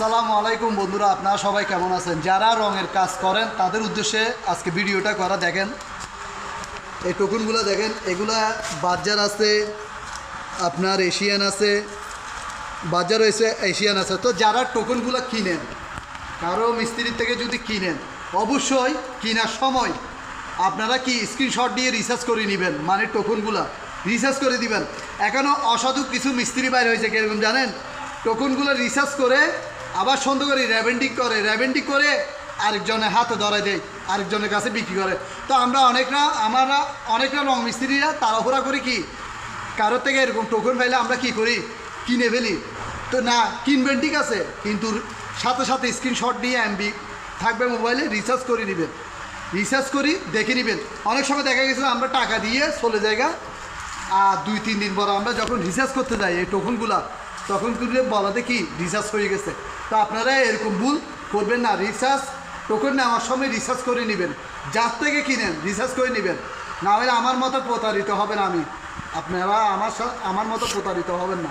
আসসালামু আলাইকুম বন্ধুরা, আপনারা সবাই কেমন আছেন? যারা রঙের কাজ করেন তাদের উদ্দেশ্যে আজকে ভিডিওটা করা। দেখেন এই টোকনগুলো দেখেন, এগুলা বাজার আছে, আপনার এশিয়ান আছে, বাজার রয়েছে, এশিয়ান আছে। তো যারা টোকনগুলো কিনেন, কারো মিস্ত্রির থেকে যদি কিনেন, অবশ্যই কেনার সময় আপনারা কি স্ক্রিনশট দিয়ে রিসার্চ করে নেবেন, মানে টোকনগুলো রিসার্চ করে দিবেন। এখনও অসাধু কিছু মিস্ত্রি বাইর হয়েছে, কীরকম জানেন? টোকনগুলো রিসার্চ করে আবার সন্দেহ করে র্যাবেন্ডিং করে আরেকজনের হাতে ধরে দেয়, আরেকজনের কাছে বিক্রি করে। তো আমরা অনেকরা রং মিস্ত্রিরা তাড়াহুড়া করি কি, কারোর থেকে এরকম টোকন পাইলে আমরা কি করি, কিনে ফেলি। তো না, কিনবেন ঠিক আছে, কিন্তু সাথে সাথে স্ক্রিনশট দিয়ে এমবি থাকবে মোবাইলে, রিসার্চ করে নেবেন, রিসার্চ করি দেখে নেবেন। অনেক সময় দেখা গেছে আমরা টাকা দিয়ে চলে জায়গা, আর 2-3 দিন পর আমরা যখন রিসার্চ করতে যাই এই টোকনগুলা, তখন কিন্তু বলাতে কি রিসার্চ হয়ে গেছে। তো আপনারা এরকম ভুল করবেন না। টোকন নেওয়ার সময় রিসার্চ করে নেবেন, যার থেকে কিনেন রিসার্চ করে নেবেন, না হলে আমার মতো প্রতারিত হবেন। আপনারা আমার মতো প্রতারিত হবেন না।